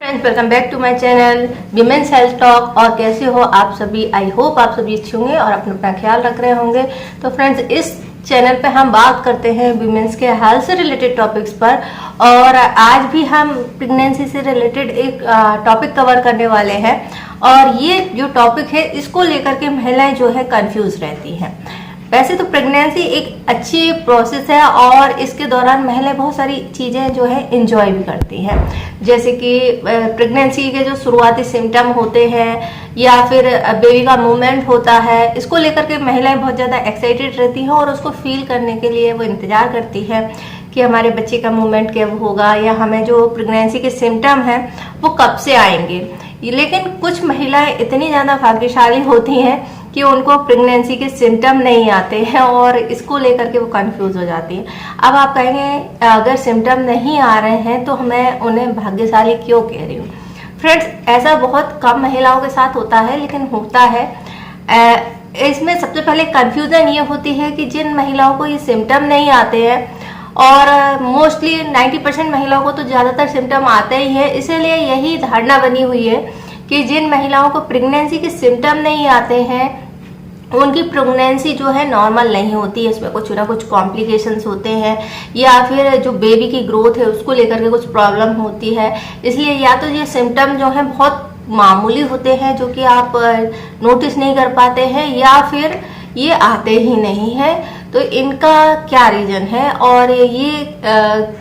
Friends, welcome back to my channel women's health talk. और कैसे हो आप सभी? आई होप आप सभी अच्छे होंगे और अपना अपना ख्याल रख रहे होंगे। तो फ्रेंड्स, इस चैनल पे हम बात करते हैं विमेंस के हेल्थ से रिलेटेड टॉपिक्स पर। और आज भी हम प्रेगनेंसी से रिलेटेड एक टॉपिक कवर करने वाले हैं। और ये जो टॉपिक है, इसको लेकर के महिलाएं जो है कंफ्यूज रहती हैं। वैसे तो प्रेगनेंसी एक अच्छी प्रोसेस है और इसके दौरान महिलाएं बहुत सारी चीज़ें जो है एंजॉय भी करती हैं, जैसे कि प्रेगनेंसी के जो शुरुआती सिम्टम होते हैं या फिर बेबी का मूवमेंट होता है, इसको लेकर के महिलाएं बहुत ज़्यादा एक्साइटेड रहती हैं और उसको फील करने के लिए वो इंतज़ार करती है कि हमारे बच्चे का मूवमेंट कब होगा या हमें जो प्रेगनेंसी के सिम्टम हैं वो कब से आएंगे। लेकिन कुछ महिलाएं इतनी ज़्यादा भाग्यशाली होती हैं कि उनको प्रेगनेंसी के सिम्टम नहीं आते हैं और इसको लेकर के वो कंफ्यूज हो जाती है। अब आप कहेंगे अगर सिम्टम नहीं आ रहे हैं तो मैं उन्हें भाग्यशाली क्यों कह रही हूँ? फ्रेंड्स, ऐसा बहुत कम महिलाओं के साथ होता है, लेकिन होता है। इसमें सबसे पहले कंफ्यूजन ये होती है कि जिन महिलाओं को ये सिम्टम नहीं आते हैं, और मोस्टली 90% महिलाओं को तो ज़्यादातर सिम्टम आते ही है, इसीलिए यही धारणा बनी हुई है कि जिन महिलाओं को प्रेगनेंसी के सिम्टम नहीं आते हैं उनकी प्रेगनेंसी जो है नॉर्मल नहीं होती है, इसमें कुछ ना कुछ कॉम्प्लिकेशंस होते हैं या फिर जो बेबी की ग्रोथ है उसको लेकर के कुछ प्रॉब्लम होती है। इसलिए या तो ये सिम्टम जो है बहुत मामूली होते हैं जो कि आप नोटिस नहीं कर पाते हैं, या फिर ये आते ही नहीं है। तो इनका क्या रीजन है और ये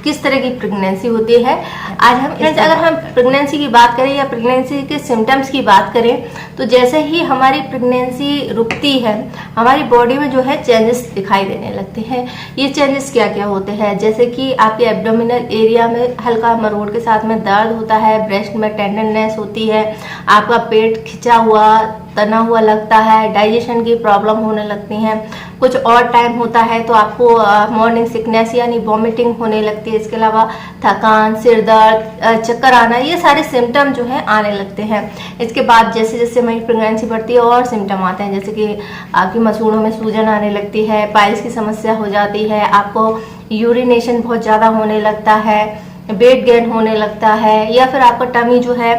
किस तरह की प्रेगनेंसी होती है, आज हम अगर हम प्रेगनेंसी की बात करें या प्रेगनेंसी के सिम्टम्स की बात करें, तो जैसे ही हमारी प्रेगनेंसी रुकती है हमारी बॉडी में जो है चेंजेस दिखाई देने लगते हैं। ये चेंजेस क्या क्या होते हैं? जैसे कि आपके एब्डोमिनल एरिया में हल्का मरोड़ के साथ में दर्द होता है, ब्रेस्ट में टेंडरनेस होती है, आपका पेट खिंचा हुआ तना हुआ लगता है, डाइजेशन की प्रॉब्लम होने लगती हैं। कुछ और टाइम होता है तो आपको मॉर्निंग सिकनेस यानी वॉमिटिंग होने लगती है। इसके अलावा थकान, सिर दर्द, चक्कर आना, ये सारे सिम्टम जो है आने लगते हैं। इसके बाद जैसे जैसे हमारी प्रेगनेंसी बढ़ती है और सिम्टम आते हैं, जैसे कि आपकी मसूड़ों में सूजन आने लगती है, पाइल्स की समस्या हो जाती है, आपको यूरिनेशन बहुत ज़्यादा होने लगता है, वेट गेन होने लगता है, या फिर आपका टमी जो है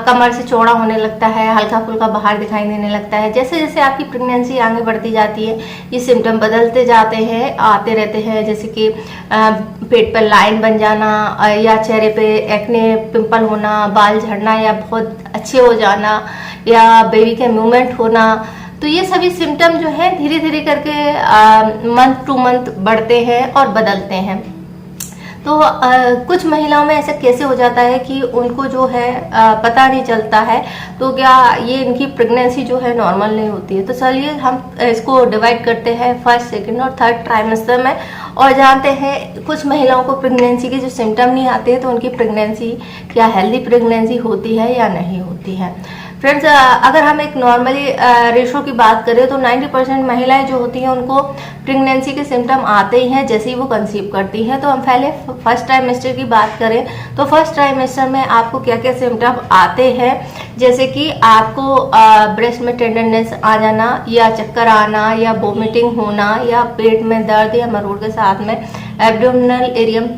कमर से चौड़ा होने लगता है, हल्का फुल्का बाहर दिखाई देने लगता है। जैसे जैसे आपकी प्रेगनेंसी आगे बढ़ती जाती है ये सिम्टम बदलते जाते हैं, आते रहते हैं। जैसे कि पेट पर लाइन बन जाना या चेहरे पे एक्ने पिंपल होना, बाल झड़ना या बहुत अच्छे हो जाना, या बेबी के मूवमेंट होना। तो ये सभी सिम्टम जो है धीरे धीरे करके मंथ टू मंथ बढ़ते हैं और बदलते हैं। तो कुछ महिलाओं में ऐसा कैसे हो जाता है कि उनको जो है पता नहीं चलता है, तो क्या ये इनकी प्रेगनेंसी जो है नॉर्मल नहीं होती है? तो चलिए हम इसको डिवाइड करते हैं फर्स्ट, सेकंड और थर्ड ट्राइमेस्टर में और जानते हैं कुछ महिलाओं को प्रेगनेंसी के जो सिम्टम नहीं आते हैं तो उनकी प्रेगनेंसी क्या हेल्दी प्रेगनेंसी होती है या नहीं होती है। फ्रेंड्स, अगर हम एक नॉर्मली रेशो की बात करें तो 90% महिलाएं जो होती हैं उनको प्रेगनेंसी के सिम्टम आते ही हैं जैसे ही वो कंसीव करती हैं। तो हम पहले फर्स्ट ट्राइमेस्टर की बात करें तो फर्स्ट ट्राइमेस्टर में आपको क्या क्या सिम्टम आते हैं, जैसे कि आपको ब्रेस्ट में टेंडरनेस आ जाना या चक्कर आना या वोमिटिंग होना या पेट में दर्द या मरोड़ के साथ में एब्डोमिनल एरिया में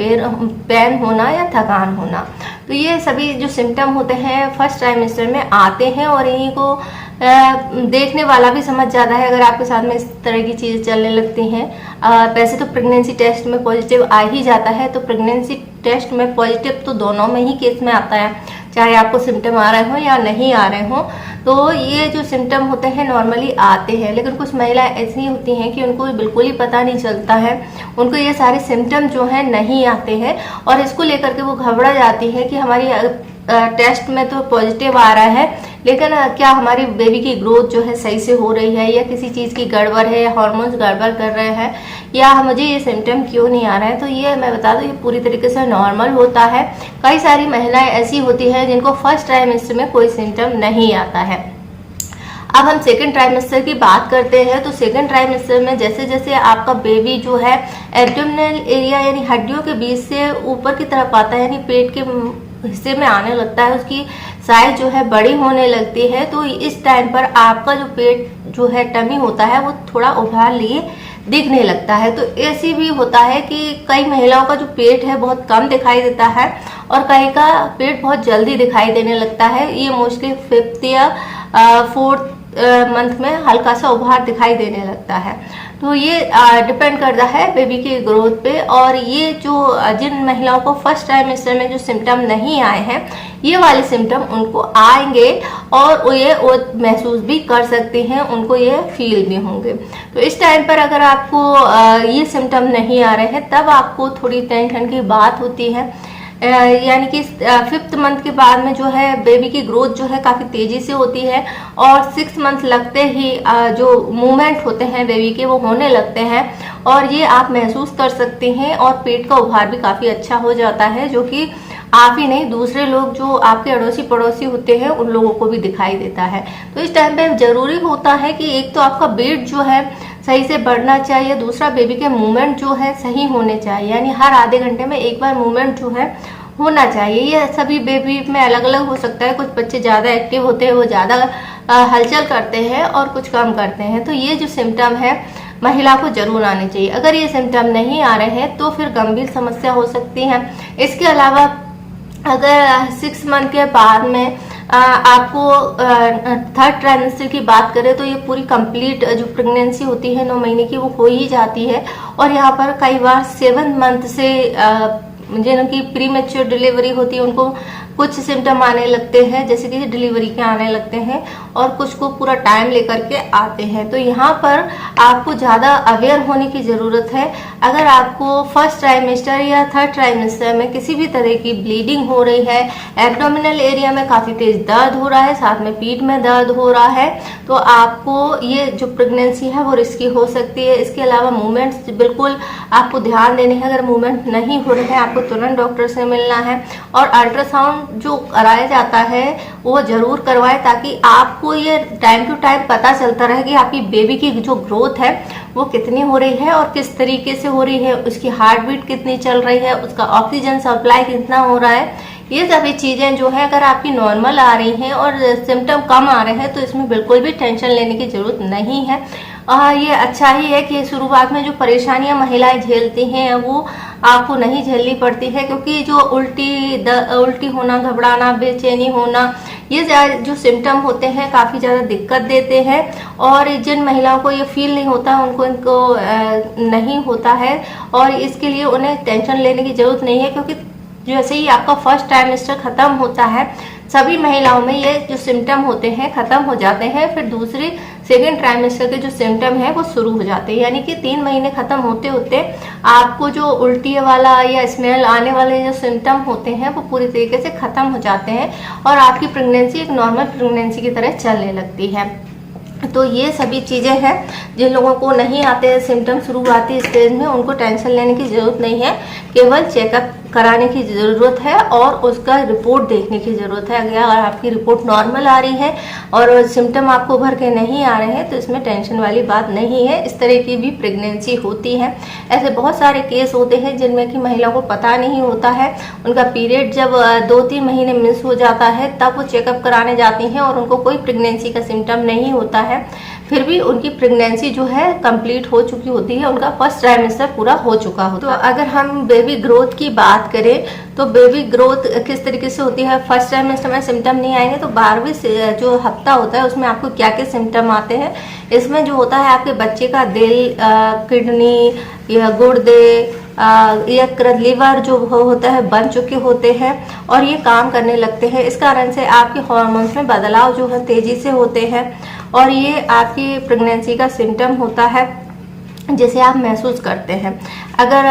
पेन होना या थकान होना। तो ये सभी जो सिम्टम होते हैं फर्स्ट ट्राइमेस्टर में आते हैं और इन्हीं को देखने वाला भी समझ जाता है अगर आपके साथ में इस तरह की चीज़ें चलने लगती हैं। वैसे तो प्रेगनेंसी टेस्ट में पॉजिटिव आ ही जाता है, तो प्रेगनेंसी टेस्ट में पॉजिटिव तो दोनों में ही केस में आता है, चाहे आपको सिम्टम आ रहे हो या नहीं आ रहे हो। तो ये जो सिम्टम होते हैं नॉर्मली आते हैं, लेकिन कुछ महिलाएं ऐसी होती हैं कि उनको बिल्कुल ही पता नहीं चलता है, उनको ये सारे सिम्टम जो हैं नहीं आते हैं और इसको लेकर के वो घबरा जाती है कि हमारी टेस्ट में तो पॉजिटिव आ रहा है, लेकिन क्या हमारी बेबी की ग्रोथ जो है सही से हो रही है या किसी चीज़ की गड़बड़ है, हार्मोन्स गड़बड़ कर रहे हैं, या मुझे ये सिम्टम क्यों नहीं आ रहा है। तो ये मैं बता दूं ये पूरी तरीके से नॉर्मल होता है। कई सारी महिलाएं ऐसी होती हैं जिनको फर्स्ट ट्राइमेस्टर में कोई सिम्टम नहीं आता है। अब हम सेकेंड ट्राइमेस्टर की बात करते हैं तो सेकेंड ट्राइमेस्टर में जैसे जैसे आपका बेबी जो है एब्डोमिनल एरिया यानी हड्डियों के बीच से ऊपर की तरफ आता है, यानी पेट के हिस्से में आने लगता है, उसकी साइज जो है बड़ी होने लगती है। तो इस टाइम पर आपका जो पेट जो है टमी होता है वो थोड़ा उभार लिए दिखने लगता है। तो ऐसी भी होता है कि कई महिलाओं का जो पेट है बहुत कम दिखाई देता है और कई का पेट बहुत जल्दी दिखाई देने लगता है। ये मोस्टली 5th या 4th मंथ में हल्का सा उभार दिखाई देने लगता है। तो ये डिपेंड करता है बेबी की ग्रोथ पे। और ये जो जिन महिलाओं को फर्स्ट ट्राइमेस्टर में जो सिम्टम नहीं आए हैं, ये वाले सिम्टम उनको आएंगे और वो महसूस भी कर सकती हैं, उनको ये फील भी होंगे। तो इस टाइम पर अगर आपको ये सिम्टम नहीं आ रहे हैं, तब आपको थोड़ी टेंशन की बात होती है। यानी कि 5th मंथ के बाद में जो है बेबी की ग्रोथ जो है काफ़ी तेज़ी से होती है और 6th मंथ लगते ही जो मूवमेंट होते हैं बेबी के वो होने लगते हैं और ये आप महसूस कर सकते हैं। और पेट का उभार भी काफ़ी अच्छा हो जाता है, जो कि आप ही नहीं, दूसरे लोग जो आपके अड़ोसी पड़ोसी होते हैं उन लोगों को भी दिखाई देता है। तो इस टाइम पे जरूरी होता है कि एक तो आपका वेट जो है सही से बढ़ना चाहिए, दूसरा बेबी के मूवमेंट जो है सही होने चाहिए, यानी हर आधे घंटे में एक बार मूवमेंट जो है होना चाहिए। ये सभी बेबी में अलग अलग हो सकता है। कुछ बच्चे ज़्यादा एक्टिव होते हैं, वो ज़्यादा हलचल करते हैं और कुछ कम करते हैं। तो ये जो सिम्टम है महिला को जरूर आने चाहिए। अगर ये सिम्टम नहीं आ रहे हैं तो फिर गंभीर समस्या हो सकती है। इसके अलावा अगर 6 मंथ के बाद में आपको 3rd ट्राइमेस्टर की बात करें तो ये पूरी कंप्लीट जो प्रेगनेंसी होती है 9 महीने की वो हो ही जाती है। और यहाँ पर कई बार 7 मंथ से जिनकी प्री मैच्योर डिलीवरी होती है उनको कुछ सिम्टम आने लगते हैं, जैसे कि डिलीवरी के आने लगते हैं और कुछ को पूरा टाइम लेकर के आते हैं। तो यहाँ पर आपको ज़्यादा अवेयर होने की ज़रूरत है। अगर आपको फर्स्ट ट्राइमेस्टर या 3rd ट्राइमेस्टर में किसी भी तरह की ब्लीडिंग हो रही है, एब्डोमिनल एरिया में काफ़ी तेज दर्द हो रहा है, साथ में पीठ में दर्द हो रहा है, तो आपको ये जो प्रेगनेंसी है वो रिस्की हो सकती है। इसके अलावा मूवमेंट्स बिल्कुल आपको ध्यान देने हैं। अगर मूवमेंट नहीं हो रहे हैं आपको तुरंत डॉक्टर से मिलना है और अल्ट्रासाउंड जो कराया जाता है वो जरूर करवाएं, ताकि आपको ये टाइम टू टाइम पता चलता रहे कि आपकी बेबी की जो ग्रोथ है वो कितनी हो रही है और किस तरीके से हो रही है, उसकी हार्ट बीट कितनी चल रही है, उसका ऑक्सीजन सप्लाई कितना हो रहा है। ये सभी चीज़ें जो है अगर आपकी नॉर्मल आ रही हैं और सिम्टम कम आ रहे हैं तो इसमें बिल्कुल भी टेंशन लेने की ज़रूरत नहीं है। ये अच्छा ही है कि शुरुआत में जो परेशानियां महिलाएं झेलती हैं वो आपको नहीं झेलनी पड़ती है, क्योंकि जो उल्टी होना, घबराना, बेचैनी होना, ये जो सिम्टम होते हैं काफ़ी ज़्यादा दिक्कत देते हैं। और जिन महिलाओं को ये फील नहीं होता उनको इनको नहीं होता है और इसके लिए उन्हें टेंशन लेने की ज़रूरत नहीं है, क्योंकि जैसे ही आपका फर्स्ट ट्राइमेस्टर खत्म होता है सभी महिलाओं में ये जो सिम्टम होते हैं खत्म हो जाते हैं। फिर दूसरे 2nd ट्राइमेस्टर के जो सिम्टम है वो शुरू हो जाते हैं, यानी कि 3 महीने खत्म होते होते आपको जो उल्टी वाला या स्मेल आने वाले जो सिम्टम होते हैं वो पूरी तरीके से खत्म हो जाते हैं और आपकी प्रेगनेंसी एक नॉर्मल प्रेगनेंसी की तरह चलने लगती है। तो ये सभी चीज़ें हैं। जिन लोगों को नहीं आते हैं सिम्टम शुरुआती स्टेज में उनको टेंशन लेने की ज़रूरत नहीं है, केवल चेकअप कराने की ज़रूरत है और उसका रिपोर्ट देखने की ज़रूरत है। अगर आपकी रिपोर्ट नॉर्मल आ रही है और सिम्टम आपको उभर के नहीं आ रहे हैं तो इसमें टेंशन वाली बात नहीं है। इस तरह की भी प्रेगनेंसी होती है। ऐसे बहुत सारे केस होते हैं जिनमें कि महिलाओं को पता नहीं होता है, उनका पीरियड जब 2-3 महीने मिस हो जाता है तब वो चेकअप कराने जाती हैं और उनको कोई प्रेगनेंसी का सिम्टम नहीं होता है, फिर भी उनकी प्रेगनेंसी जो है कंप्लीट हो चुकी होती है, उनका फर्स्ट ट्राइमेस्टर पूरा हो चुका होता है। तो अगर हम बेबी ग्रोथ की बात करें तो बेबी ग्रोथ किस तरीके से होती है, फर्स्ट ट्राइमेस्टर में सिम्टम नहीं आएंगे तो 12वीं से जो हफ्ता होता है उसमें आपको क्या क्या सिम्टम आते हैं। इसमें जो होता है आपके बच्चे का दिल, किडनी या गुर्दे, यकृत, लीवर जो होता है बन चुके होते हैं और ये काम करने लगते हैं। इस कारण से आपके हार्मोन्स में बदलाव जो है तेजी से होते हैं और ये आपकी प्रेगनेंसी का सिम्टम होता है जिसे आप महसूस करते हैं। अगर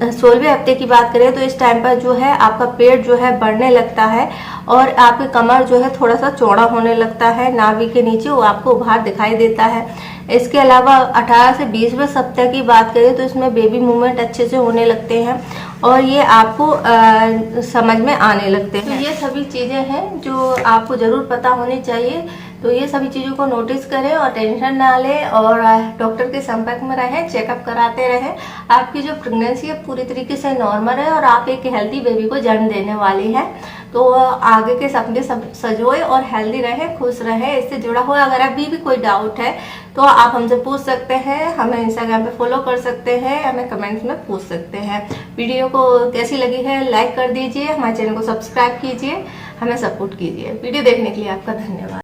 16वें हफ्ते की बात करें तो इस टाइम पर जो है आपका पेट जो है बढ़ने लगता है और आपकी कमर जो है थोड़ा सा चौड़ा होने लगता है, नाभि के नीचे वो आपको उभार दिखाई देता है। इसके अलावा 18 से 20वें सप्ताह की बात करें तो इसमें बेबी मूवमेंट अच्छे से होने लगते हैं और ये आपको समझ में आने लगते हैं। तो ये सभी चीज़ें हैं जो आपको ज़रूर पता होनी चाहिए। तो ये सभी चीज़ों को नोटिस करें और टेंशन ना लें और डॉक्टर के संपर्क में रहें, चेकअप कराते रहें। आपकी जो प्रेगनेंसी है पूरी तरीके से नॉर्मल है और आप एक हेल्दी बेबी को जन्म देने वाली हैं। तो आगे के सपने सजोए और हेल्दी रहे, खुश रहे। इससे जुड़ा हुआ अगर अभी भी कोई डाउट है तो आप हमसे पूछ सकते हैं, हमें इंस्टाग्राम पे फॉलो कर सकते हैं, हमें कमेंट्स में पूछ सकते हैं। वीडियो को कैसी लगी है लाइक कर दीजिए, हमारे चैनल को सब्सक्राइब कीजिए, हमें सपोर्ट कीजिए। वीडियो देखने के लिए आपका धन्यवाद।